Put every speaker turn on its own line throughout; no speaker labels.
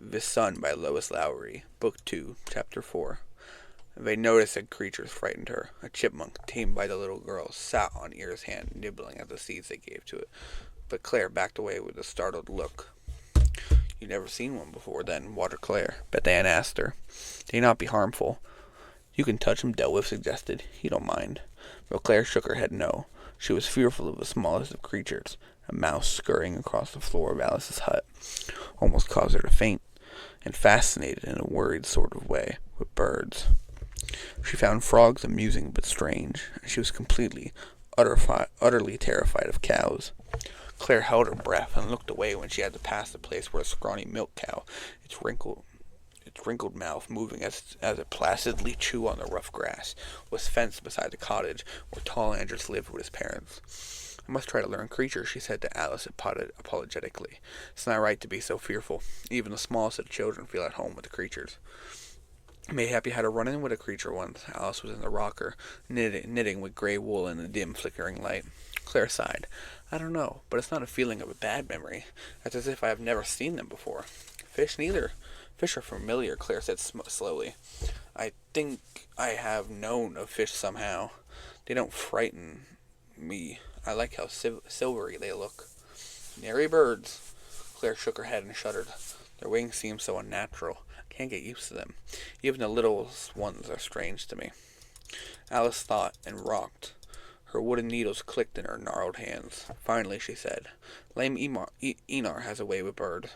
The Sun by Lois Lowry, Book 2, Chapter 4. They noticed that creatures frightened her. A chipmunk, tamed by the little girl, sat on Ear's hand, nibbling at the seeds they gave to it. But Claire backed away with a startled look. "You never seen one before, then, Water Claire?" Beth Ann asked her. "They not be harmful." "You can touch him," Delwith suggested. "He don't mind." But Claire shook her head no. She was fearful of the smallest of creatures. A mouse scurrying across the floor of Alice's hut almost caused her to faint, and fascinated in a worried sort of way with birds. She found frogs amusing but strange, and she was utterly terrified of cows. Claire held her breath and looked away when she had to pass the place where a scrawny milk cow, its wrinkled mouth moving as it placidly chewed on the rough grass, was fenced beside the cottage where tall Andrews lived with his parents. "I must try to learn creatures," she said to Alice apologetically. "It's not right to be so fearful. Even the smallest of the children feel at home with the creatures." Mayhap you had a run-in with a creature once. Alice was in the rocker, knitting with gray wool in the dim, flickering light. Claire sighed. "I don't know, but it's not a feeling of a bad memory. It's as if I have never seen them before." "Fish neither. Fish are familiar," Claire said slowly. "I think I have known of fish somehow. They don't frighten me. I like how silvery they look." "Nary birds." Claire shook her head and shuddered. "Their wings seem so unnatural. I can't get used to them. Even the littlest ones are strange to me." Alice thought and rocked. Her wooden needles clicked in her gnarled hands. Finally she said, "Lame Enar has a way with birds.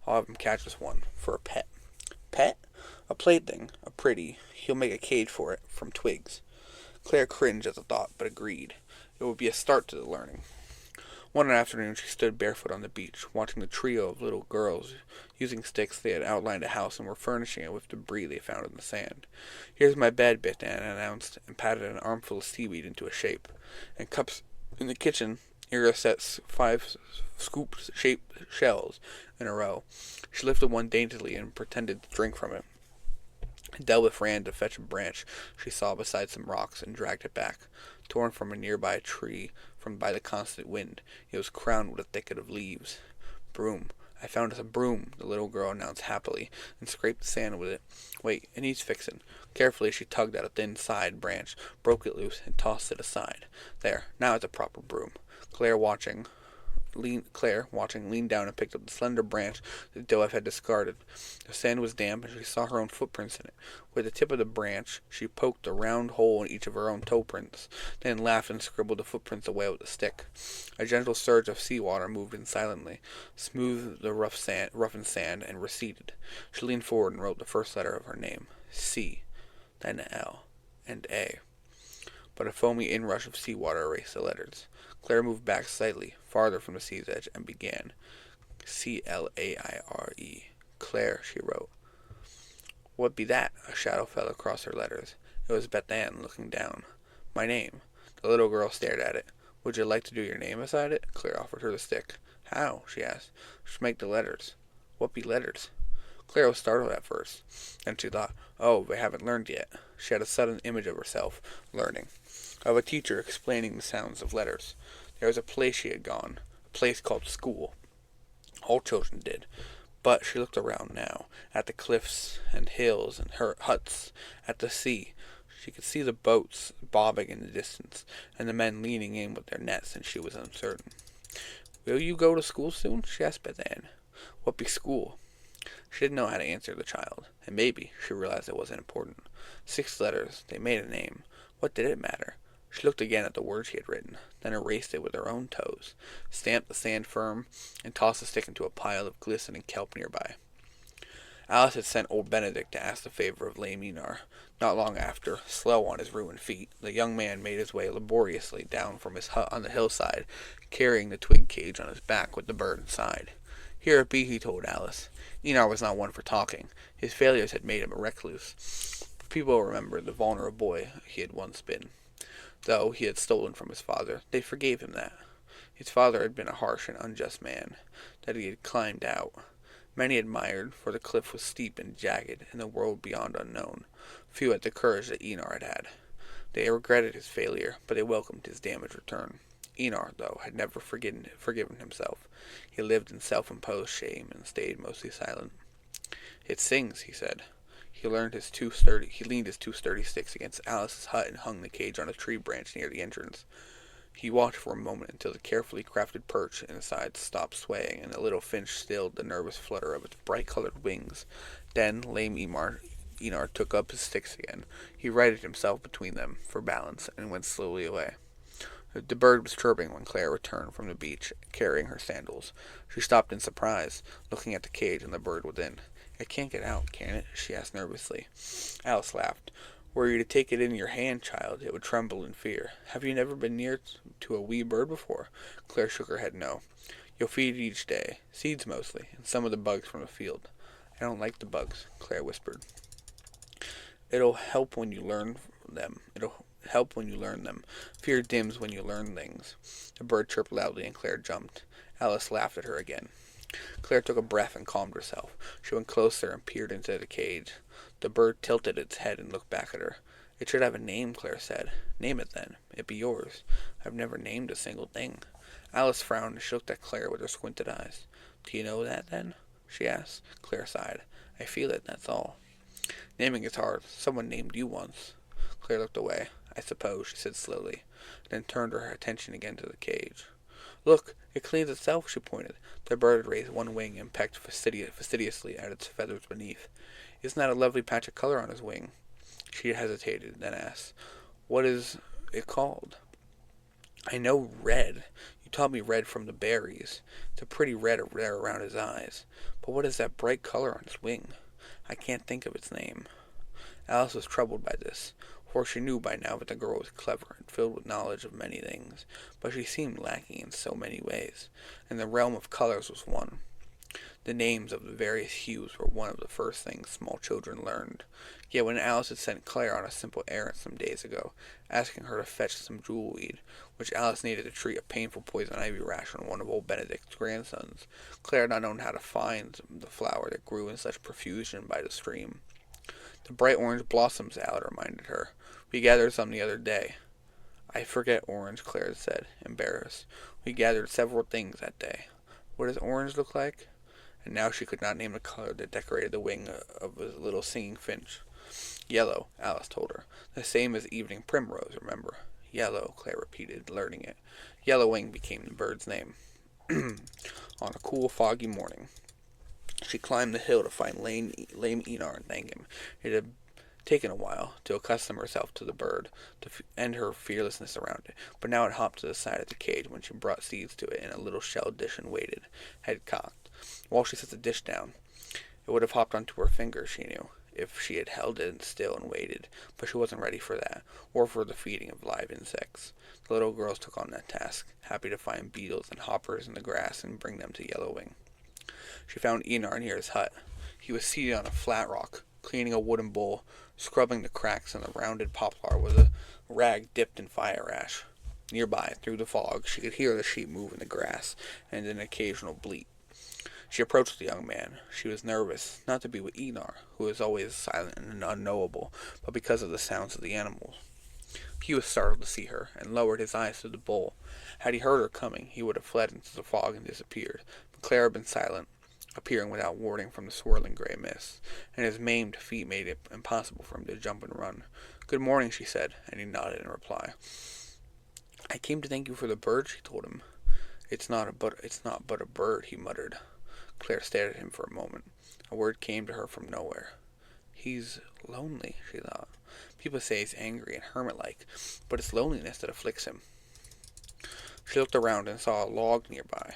I'll have him catch us one, for a pet." "Pet?" "A plaything, a pretty. He'll make a cage for it, from twigs." Claire cringed at the thought, but agreed. It would be a start to the learning. One afternoon she stood barefoot on the beach, watching the trio of little girls. Using sticks, they had outlined a house and were furnishing it with debris they found in the sand. "Here's my bed," Beth Ann announced, and patted an armful of seaweed into a shape. "And cups in the kitchen." Ira set 5 scoop-shaped shells in a row. She lifted one daintily and pretended to drink from it. Delwith ran to fetch a branch she saw beside some rocks and dragged it back. Torn from a nearby tree by the constant wind, it was crowned with a thicket of leaves. "Broom. I found us a broom," the little girl announced happily, and scraped the sand with it. "Wait, it needs fixin'." Carefully she tugged at a thin side branch, broke it loose, and tossed it aside. "There, now it's a proper broom." Claire, watching, leaned down and picked up the slender branch that Delwith had discarded. The sand was damp, and she saw her own footprints in it. With the tip of the branch, she poked a round hole in each of her own toe prints, then laughed and scribbled the footprints away with a stick. A gentle surge of sea-water moved in silently, smoothed the roughened sand, and receded. She leaned forward and wrote the first letter of her name, C, then L, and A. But a foamy inrush of sea-water erased the letters. Claire moved back slightly, farther from the sea's edge, and began. Claire. Claire, she wrote. "What be that?" A shadow fell across her letters. It was Beth Ann looking down. "My name." The little girl stared at it. "Would you like to do your name beside it?" Claire offered her the stick. "How?" she asked. "Just make the letters." "What be letters?" Claire was startled at first. Then she thought, "Oh, they haven't learned yet." She had a sudden image of herself learning, of a teacher explaining the sounds of letters. There was a place she had gone, a place called school. All children did. But she looked around now, at the cliffs and hills and her huts, at the sea. She could see the boats bobbing in the distance, and the men leaning in with their nets, and she was uncertain. "Will you go to school soon?" she asked Beth Ann. "What be school?" She didn't know how to answer the child, and maybe she realized it wasn't important. 6 letters, they made a name. What did it matter? She looked again at the word she had written, then erased it with her own toes, stamped the sand firm, and tossed the stick into a pile of glistening kelp nearby. Alice had sent old Benedict to ask the favor of lame Enar. Not long after, slow on his ruined feet, the young man made his way laboriously down from his hut on the hillside, carrying the twig cage on his back with the bird inside. "Here it be," he told Alice. Enar was not one for talking. His failures had made him a recluse. People remembered the vulnerable boy he had once been. Though he had stolen from his father, they forgave him that. His father had been a harsh and unjust man, that he had climbed out. Many admired, for the cliff was steep and jagged, and the world beyond unknown. Few had the courage that Enar had had. They regretted his failure, but they welcomed his damaged return. Enar, though, had never forgiven himself. He lived in self-imposed shame and stayed mostly silent. "It sings," he said. He leaned his two sturdy sticks against Alice's hut and hung the cage on a tree branch near the entrance. He watched for a moment until the carefully crafted perch inside stopped swaying and the little finch stilled the nervous flutter of its bright-colored wings. Then lame Enar took up his sticks again. He righted himself between them for balance and went slowly away. The bird was chirping when Claire returned from the beach, carrying her sandals. She stopped in surprise, looking at the cage and the bird within. "It can't get out, can it?" she asked nervously. Alice laughed. "Were you to take it in your hand, child, it would tremble in fear. Have you never been near to a wee bird before?" Claire shook her head no. "You'll feed it each day, seeds mostly, and some of the bugs from the field." "I don't like the bugs," Claire whispered. It'll help when you learn them. Fear dims when you learn things." The bird chirped loudly and Claire jumped. Alice laughed at her again. Claire took a breath and calmed herself. She went closer and peered into the cage. The bird tilted its head and looked back at her. "It should have a name," Claire said. "Name it then. It be yours." "I've never named a single thing." Alice frowned and she looked at Claire with her squinted eyes. "Do you know that, then?" she asked. Claire sighed. "I feel it, that's all." "Naming is hard. Someone named you once." Claire looked away. "I suppose," she said slowly, then turned her attention again to the cage. "Look, it cleans itself," she pointed. The bird had raised one wing and pecked fastidiously at its feathers beneath. "Isn't that a lovely patch of color on his wing?" She hesitated, then asked, "What is it called?" "I know red. You taught me red from the berries. It's a pretty red there around his eyes. But what is that bright color on his wing? I can't think of its name." Alice was troubled by this, for she knew by now that the girl was clever and filled with knowledge of many things, but she seemed lacking in so many ways, and the realm of colors was one. The names of the various hues were one of the first things small children learned. Yet when Alice had sent Claire on a simple errand some days ago, asking her to fetch some jewelweed, which Alice needed to treat a painful poison ivy rash on one of old Benedict's grandsons, Claire had not known how to find the flower that grew in such profusion by the stream. "The bright orange blossoms," Alice reminded her. "We gathered some the other day." "I forget orange," Claire said, embarrassed. "We gathered several things that day. What does orange look like?" And now she could not name the color that decorated the wing of a little singing finch. "Yellow," Alice told her. "The same as evening primrose, remember." "Yellow," Claire repeated, learning it. Yellowwing became the bird's name. On a cool, foggy morning, she climbed the hill to find lame Enar and thank him. It had taken a while to accustom herself to the bird, and her fearlessness around it, but now it hopped to the side of the cage when she brought seeds to it in a little shell dish and waited, head cocked. While she set the dish down, it would have hopped onto her finger, she knew, if she had held it still and waited, but she wasn't ready for that, or for the feeding of live insects. The little girls took on that task, happy to find beetles and hoppers in the grass and bring them to Yellowwing. She found Enar near his hut. He was seated on a flat rock, cleaning a wooden bowl, scrubbing the cracks in the rounded poplar with a rag dipped in fire ash. Nearby, through the fog, she could hear the sheep move in the grass and an occasional bleat. She approached the young man. She was nervous, not to be with Enar, who was always silent and unknowable, but because of the sounds of the animals. He was startled to see her, and lowered his eyes to the bowl. Had he heard her coming, he would have fled into the fog and disappeared, but Claire had been silent, appearing without warning from the swirling gray mist, and his maimed feet made it impossible for him to jump and run. "Good morning," she said, and he nodded in reply. "I came to thank you for the bird," she told him. It's not but a bird," he muttered. Claire stared at him for a moment. A word came to her from nowhere. "He's lonely," she thought. "People say he's angry and hermit-like, but it's loneliness that afflicts him." She looked around and saw a log nearby.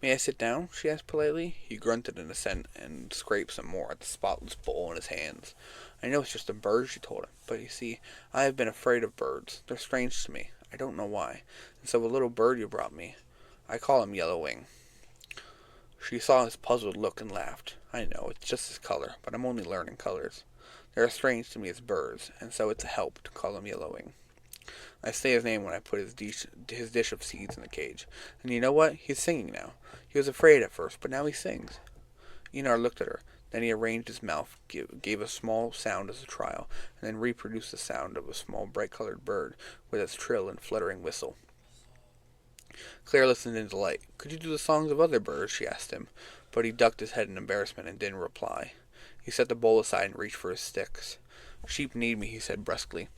"May I sit down?" she asked politely. He grunted in assent and scraped some more at the spotless bowl in his hands. "I know it's just a bird," she told him, "but you see, I have been afraid of birds. They're strange to me. I don't know why. And so a little bird you brought me, I call him Yellowwing." She saw his puzzled look and laughed. "I know, it's just his color, but I'm only learning colors. They're as strange to me as birds, and so it's a help to call him Yellowwing. I say his name when I put his dish of seeds in the cage. And you know what? He's singing now. He was afraid at first, but now he sings." Enar looked at her. Then he arranged his mouth, gave a small sound as a trial, and then reproduced the sound of a small bright-colored bird with its shrill and fluttering whistle. Claire listened in delight. "Could you do the songs of other birds?" she asked him. but he ducked his head in embarrassment and didn't reply. He set the bowl aside and reached for his sticks. Sheep need me, he said brusquely.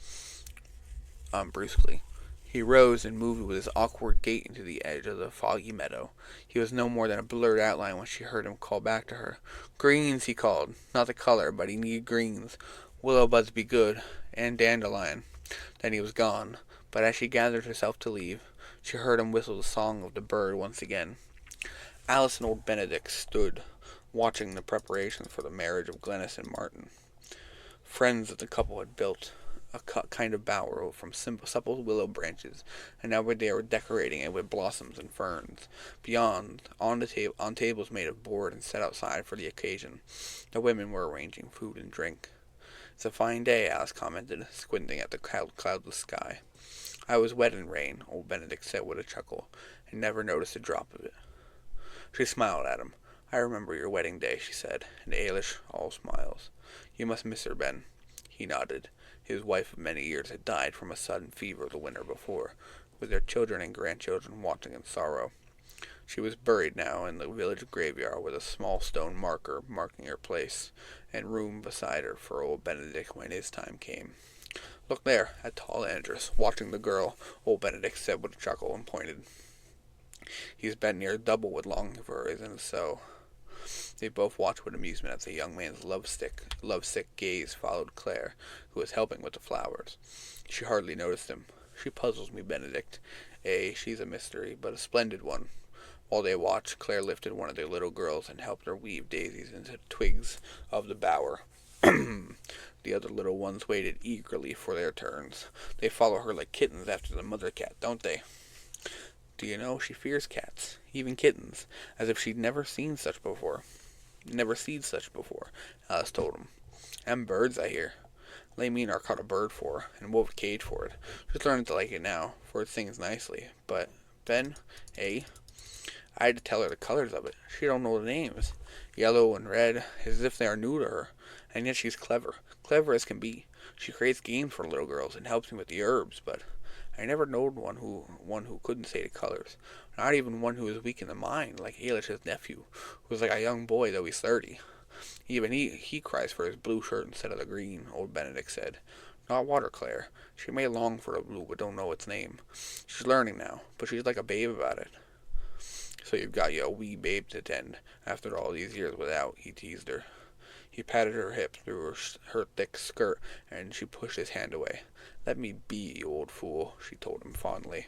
He rose and moved with his awkward gait into the edge of the foggy meadow. He was no more than a blurred outline when she heard him call back to her. Greens, he called. Not the color, but he needed greens. Willow buds be good, and dandelion. Then he was gone, but as she gathered herself to leave, she heard him whistle the song of the bird once again. Alice and old Benedict stood, watching the preparations for the marriage of Glennis and Martin. Friends of the couple had built a kind of bower from supple willow branches, and now they were decorating it with blossoms and ferns. Beyond, on tables made of board and set outside for the occasion, the women were arranging food and drink. "It's a fine day," Alice commented, squinting at the cloudless sky. "I was wet in rain," old Benedict said with a chuckle, "and never noticed a drop of it." She smiled at him. "I remember your wedding day," she said, and Ailish all smiles. "You must miss her, Ben." He nodded. His wife of many years had died from a sudden fever the winter before, with their children and grandchildren watching in sorrow. She was buried now in the village graveyard with a small stone marker marking her place, and room beside her for old Benedict when his time came. "Look there, at tall Andrews, watching the girl," old Benedict said with a chuckle, and pointed. "He's bent near double with longing for her, isn't it so?" They both watched with amusement as the young man's lovesick gaze followed Claire, who was helping with the flowers. She hardly noticed him. "She puzzles me, Benedict. She's a mystery, but a splendid one." While they watched, Claire lifted one of their little girls and helped her weave daisies into the twigs of the bower. The other little ones waited eagerly for their turns. They follow her like kittens after the mother cat, don't they? "Do you know, she fears cats, even kittens, as if she'd never seen such before." Alice told him. "And birds, I hear. Enar caught a bird for her, and wove a cage for it. She's learning to like it now, for it sings nicely. But, Ben, I had to tell her the colors of it. She don't know the names. Yellow and red, as if they are new to her. And yet she's clever as can be. She creates games for little girls, and helps me with the herbs, but I never knowed one who couldn't say the colors. Not even one who was weak in the mind, like Ailish's nephew, who's like a young boy though he's 30. Even he cries for his blue shirt instead of the green," old Benedict said. "Not water, Claire. She may long for the blue, but don't know its name. She's learning now, but she's like a babe about it." "So you've got you a wee babe to tend, after all these years without," he teased her. He patted her hip through her thick skirt, and she pushed his hand away. "Let me be, you old fool," she told him fondly.